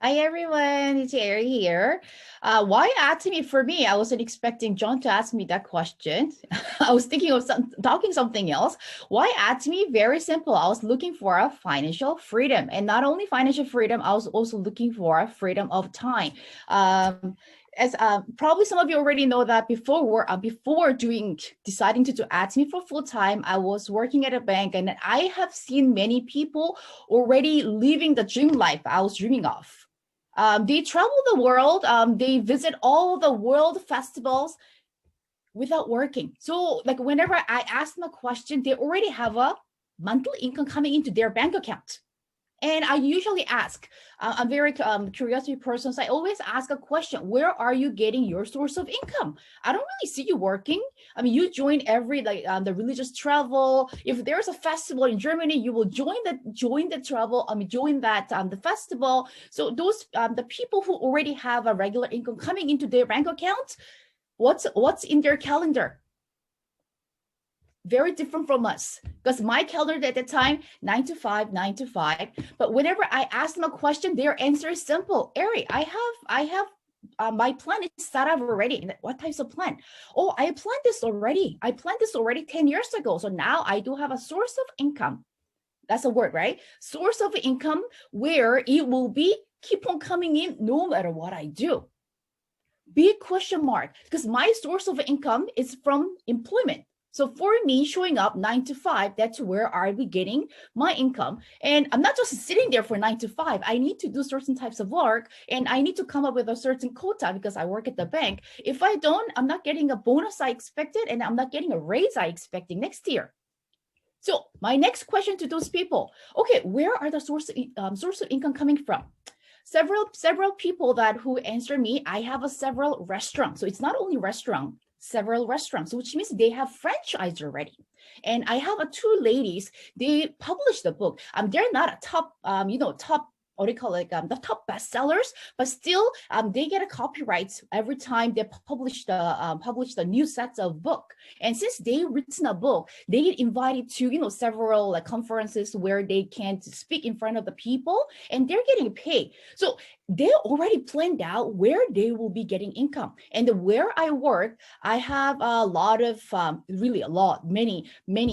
Hi everyone, it's Aeri here. Why Atomy for me? I wasn't expecting John to ask me that question. I was thinking of talking something else. Why Atomy? Very simple. I was looking for a financial freedom, and not only financial freedom, I was also looking for a freedom of time. As probably some of you already know that before deciding to do Atomy for full time, I was working at a bank, and I have seen many people already living the dream life I was dreaming of. They travel the world. They visit all the world festivals without working. So like whenever I ask them a question, they already have a monthly income coming into their bank account. And I usually ask, I'm very curiosity person, so I always ask a question, where are you getting your source of income? I don't really see you working. I mean, you join every, the religious travel. If there's a festival in Germany, you will join the travel, join that, the festival. So those, the people who already have a regular income coming into their bank account, what's in their calendar? Very different from us, because my calendar at the time 9 to 5. But whenever I ask them a question, their answer is simple. Eri, I have my plan is set up already. What types of plan? Oh, I planned this already. I planned this already 10 years ago. So now I do have a source of income. That's a word, right? Source of income where it will be keep on coming in no matter what I do. Big question mark, because my source of income is from employment. So for me, showing up 9 to 5, that's where are we getting my income? And I'm not just sitting there for 9 to 5. I need to do certain types of work, and I need to come up with a certain quota because I work at the bank. If I don't, I'm not getting a bonus I expected, and I'm not getting a raise I expecting next year. So my next question to those people, okay, where are the source of income coming from? Several people that who answer me, I have a several restaurants. So it's not only restaurant, several restaurants, which means they have franchise already. And I have two ladies, they published the book. They're not a top, top, what do you call it, the top bestsellers, but still they get a copyright every time they publish the new sets of book. And since they written a book, they get invited to several like conferences where they can speak in front of the people, and they're getting paid. So they already planned out where they will be getting income. And where I work, I have a lot of really a lot, many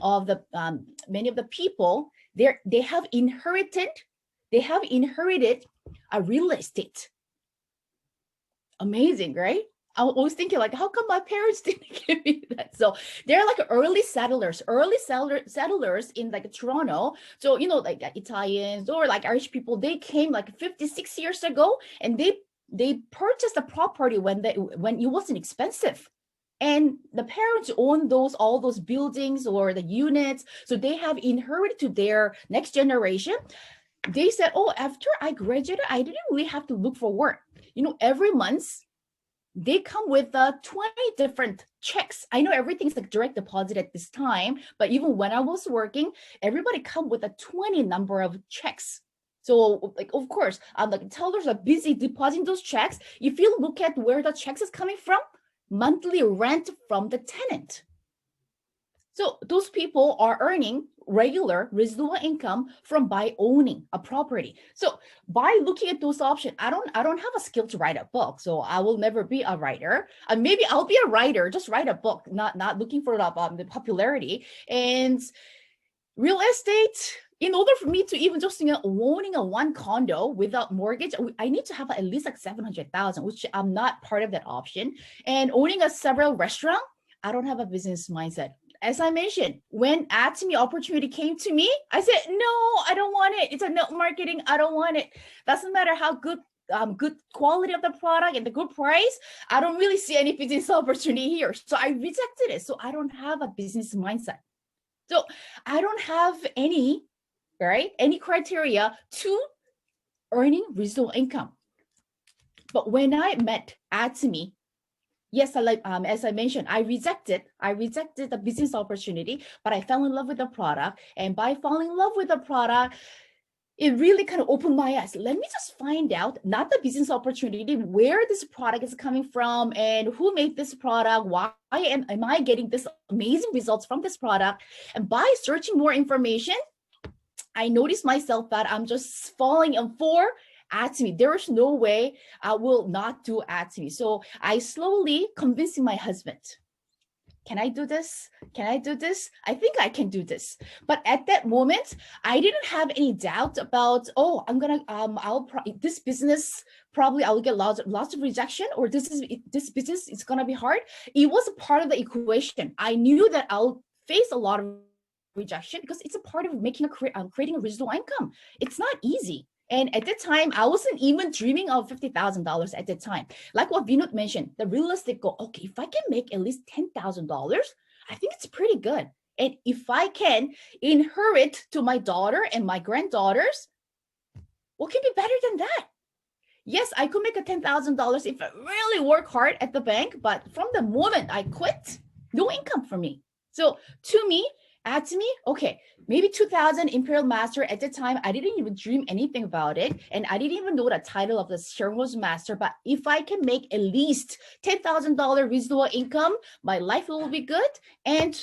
of the people they have inherited a real estate. Amazing, right? I was thinking like, how come my parents didn't give me that? So they're like early settlers in like Toronto. So, like Italians or like Irish people, they came like 56 years ago, and they purchased the property when it wasn't expensive. And the parents own all those buildings or the units. So they have inherited to their next generation. They said, oh, after I graduated, I didn't really have to look for work. Every month they come with 20 different checks. I know everything's like direct deposit at this time, but even when I was working, everybody come with a 20 number of checks. So like, of course, like tellers are busy depositing those checks. If you look at where the checks is coming from, monthly rent from the tenant. So those people are earning regular residual income from by owning a property. So by looking at those options, I don't have a skill to write a book, so I will never be a writer. Maybe I'll be a writer, just write a book, not looking for the popularity. And real estate, in order for me to even just owning a one condo without mortgage, I need to have at least like 700,000, which I'm not part of that option. And owning a several restaurant, I don't have a business mindset. As I mentioned, when Atomy opportunity came to me, I said, no, I don't want it. It's a net marketing. I don't want it. Doesn't matter how good quality of the product and the good price. I don't really see any business opportunity here. So I rejected it. So I don't have a business mindset. So I don't have any criteria to earning residual income. But when I met Atomy, yes, as I mentioned, I rejected the business opportunity, but I fell in love with the product. And by falling in love with the product, it really kind of opened my eyes. Let me just find out, not the business opportunity, where this product is coming from and who made this product, why am I getting this amazing results from this product. And by searching more information, I noticed myself that I'm just falling in for Atomy. There is no way I will not do Atomy. So I slowly convincing my husband, can I do this? Can I do this? I think I can do this. But at that moment, I didn't have any doubt about, oh, I'm gonna, this business probably I'll get lots of rejection, or this business is gonna be hard. It was a part of the equation. I knew that I'll face a lot of rejection because it's a part of making creating a residual income. It's not easy. And at that time, I wasn't even dreaming of $50,000 at that time. Like what Vinod mentioned, the realistic goal, okay, if I can make at least $10,000, I think it's pretty good. And if I can inherit to my daughter and my granddaughters, what can be better than that? Yes, I could make a $10,000 if I really work hard at the bank, but from the moment I quit, no income for me. So to me, Atomy, okay, maybe 2000 Imperial Master at the time, I didn't even dream anything about it. And I didn't even know the title of the Shareholders Master. But if I can make at least $10,000 residual income, my life will be good. And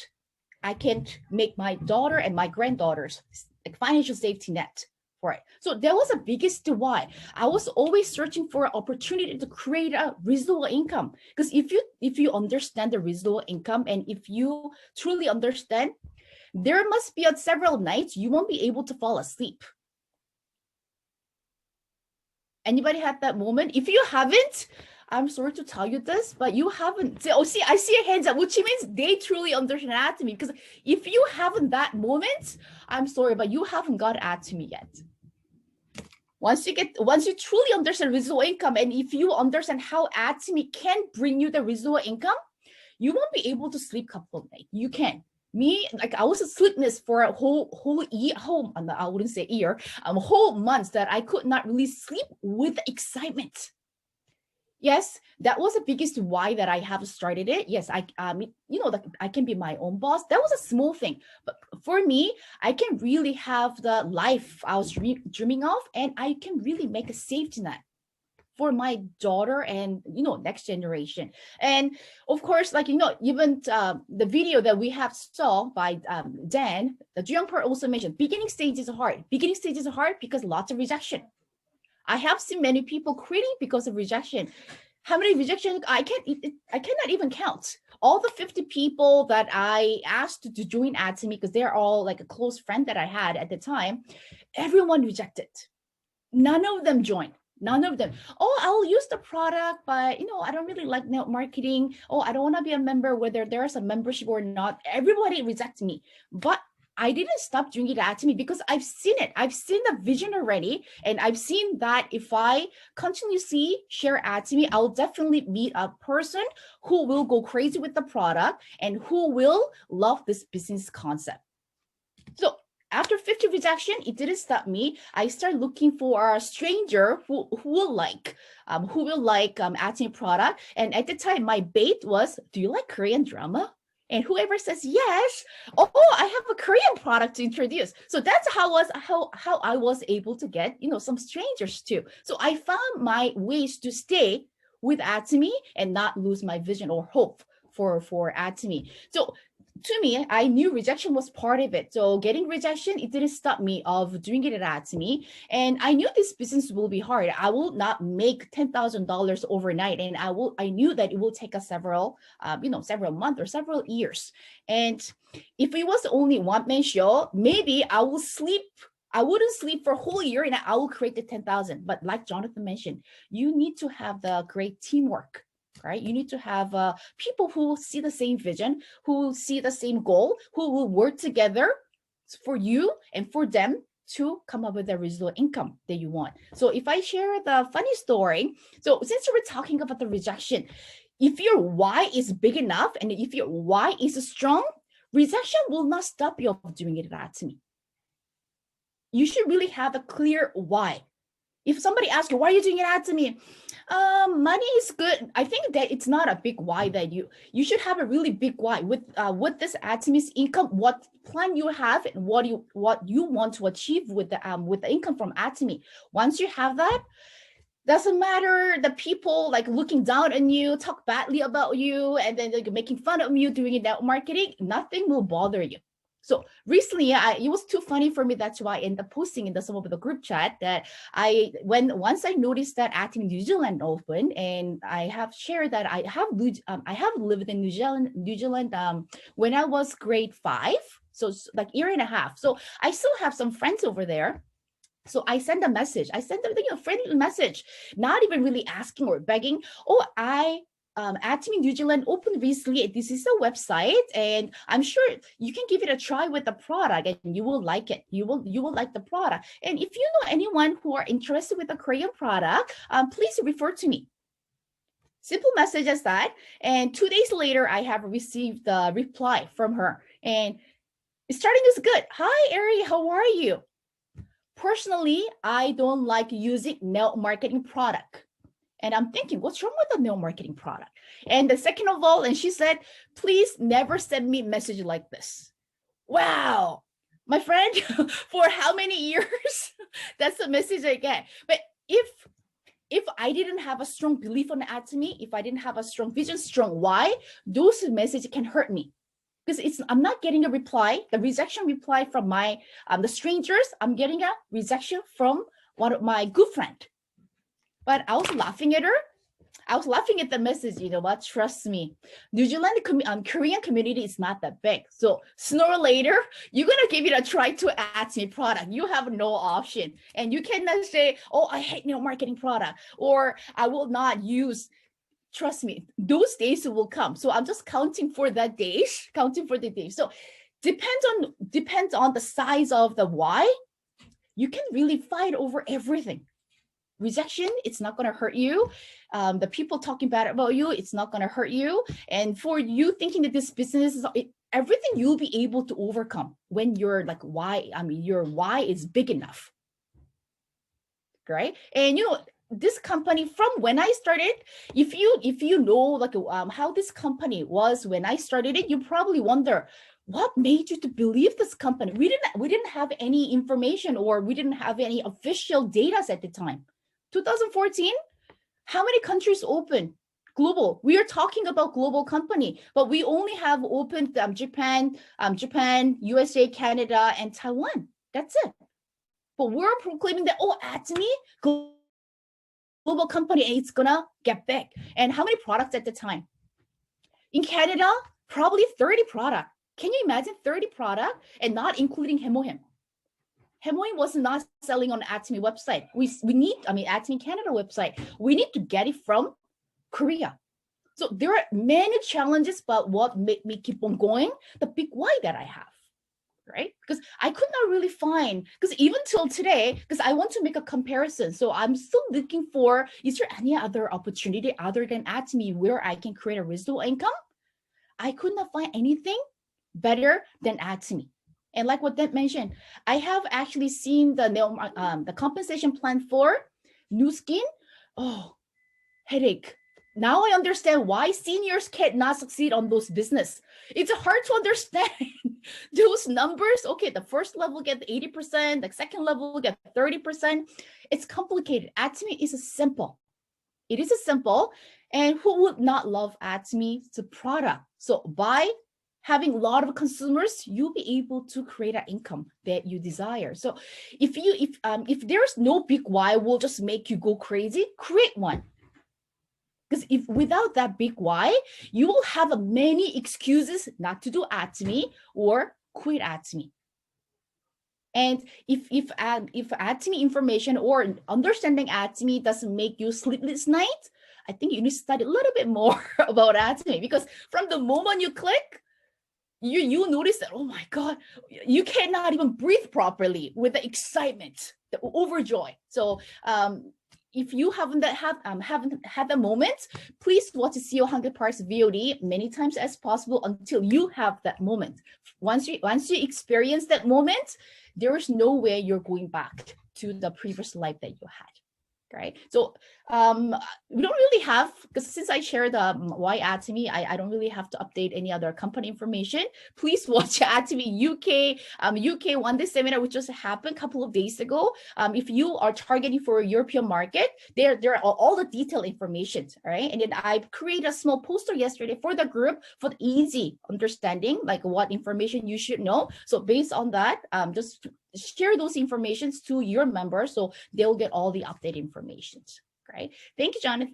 I can make my daughter and my granddaughters like financial safety net for it. So that was the biggest why. I was always searching for an opportunity to create a residual income. Because if you understand the residual income, and if you truly understand, there must be several nights you won't be able to fall asleep. Anybody had that moment? If you haven't, I'm sorry to tell you this, but you haven't. Oh, see, I see your hands up, which means they truly understand Atomy. Because if you haven't that moment, I'm sorry, but you haven't got Atomy yet. Once you truly understand residual income, and if you understand how Atomy can bring you the residual income, you won't be able to sleep a couple of nights. You can. Me, like I was sleepless for a whole year, I wouldn't say year, whole months that I could not really sleep with excitement. Yes, that was the biggest why that I have started it. Yes, I can be my own boss. That was a small thing, but for me, I can really have the life I was dreaming of, and I can really make a safety net for my daughter and next generation. And of course, like even the video that we have saw by Dan, the Juyong part also mentioned beginning stage is hard. Beginning stage is hard because lots of rejection. I have seen many people quitting because of rejection. How many rejections? I cannot even count. All the 50 people that I asked to join Atomy, because they're all like a close friend that I had at the time, everyone rejected. None of them joined. None of them. Oh, I'll use the product, but I don't really like network marketing. Oh, I don't want to be a member, whether there's a membership or not. Everybody rejects me. But I didn't stop doing it Atomy because I've seen it. I've seen the vision already. And I've seen that if I continuously share Atomy, I'll definitely meet a person who will go crazy with the product and who will love this business concept. So after 50 rejection, it didn't stop me. I started looking for a stranger who will like Atomy product. And at the time, my bait was, do you like Korean drama? And whoever says yes, oh, I have a Korean product to introduce. So that's how I was able to get some strangers too. So I found my ways to stay with Atomy and not lose my vision or hope for Atomy. So to me, I knew rejection was part of it. So getting rejection, it didn't stop me of doing it at Atomy. And I knew this business will be hard. I will not make $10,000 overnight. And I knew that it will take us several months or several years. And if it was only one-man show, maybe I wouldn't sleep for a whole year and I will create the 10,000. But like Jonathan mentioned, you need to have the great teamwork. Right? You need to have people who see the same vision, who see the same goal, who will work together for you and for them to come up with the residual income that you want. So if I share the funny story, so since we're talking about the rejection, if your why is big enough and if your why is strong, rejection will not stop you from doing it at me. You should really have a clear why. If somebody asks you, why are you doing it at me? Money is good. I think that it's not a big why that you should have a really big why with this Atomy's income, what plan you have and what you want to achieve with the income from Atomy. Once you have that, doesn't matter the people like looking down on you, talk badly about you, and then like making fun of you doing it network marketing, nothing will bother you. So recently, it was too funny for me. That's why I ended up posting in some of the group chat that once I noticed that Atomy New Zealand opened, and I have shared that I have lived in New Zealand when I was grade 5, so like year and a half. So I still have some friends over there. So I sent a message. I sent them a friendly message, not even really asking or begging. Oh, Atomy New Zealand opened recently. This is a website, and I'm sure you can give it a try with the product, and you will like it. You will like the product. And if you know anyone who are interested with a Korean product, please refer to me. Simple message as that. And 2 days later, I have received the reply from her, and starting is good. Hi, Aeri, how are you? Personally, I don't like using nail marketing product. And I'm thinking, what's wrong with the nail marketing product? And the second of all, and she said, please never send me a message like this. Wow, my friend, for how many years? That's the message I get. But if I didn't have a strong belief on Atomy, if I didn't have a strong vision, strong why, those messages can hurt me. Because I'm not getting a reply, the rejection reply from my the strangers. I'm getting a rejection from one of my good friend. But I was laughing at her. I was laughing at the message. You know what? Trust me, New Zealand Korean community is not that big. So sooner or later, you're gonna give it a try to Atomy product. You have no option, and you cannot say, "Oh, I hate nail marketing product," or "I will not use." Trust me, those days will come. So I'm just counting for that days, counting for the days. So depends on the size of the why. You can really fight over everything. Rejection, it's not going to hurt you. The people talking bad about you, it's not going to hurt you. And for you thinking that this business is everything, you'll be able to overcome when you're like why. I mean, your why is big enough, right? And you know, this company from when I started, if you know like how this company was when I started it, you probably wonder what made you to believe this company. We didn't have any information, or we didn't have any official data at the time. 2014, how many countries open? Global. We are talking about global company, but we only have opened Japan, USA, Canada, and Taiwan. That's it. But we're proclaiming that, oh, Atomy, global company, and it's gonna get big. And how many products at the time? In Canada, probably 30 products. Can you imagine 30 products and not including Hemohim? Hemohim was not selling on Atomy website. Atomy Canada website. We need to get it from Korea. So there are many challenges, but what made me keep on going? The big why that I have. Right? Because I could not really find, because even till today, because I want to make a comparison. So I'm still looking for, is there any other opportunity other than Atomy where I can create a residual income? I could not find anything better than Atomy. And like what Deb mentioned, I have actually seen the compensation plan for new skin. Oh, headache. Now I understand why seniors cannot succeed on those business. It's hard to understand those numbers. Okay, the first level get 80%, the second level get 30%. It's complicated. Atomy is simple. It is simple. And who would not love Atomy? It's a product. So by having a lot of consumers, you'll be able to create an income that you desire. So if there's no big why will just make you go crazy, create one. Because if without that big why, you will have many excuses not to do Atomy or quit Atomy. And if Atomy information or understanding Atomy doesn't make you sleepless night, I think you need to study a little bit more about Atomy, because from the moment you click, you notice that, oh my God, you cannot even breathe properly with the excitement, the overjoy. So if you haven't had the moment, please watch the CEO 100 Parts VOD many times as possible until you have that moment. Once you experience that moment, there is no way you're going back to the previous life that you had. Right. So we don't really have, because since I shared the why Atomy, I don't really have to update any other company information. Please watch Atomy UK UK one day seminar, which just happened a couple of days ago. If you are targeting for a European market, there are all the detailed information, right? And then I created a small poster yesterday for the group for the easy understanding, like what information you should know. So based on that, just share those informations to your members so they'll get all the updated information. Right. Thank you, Jonathan.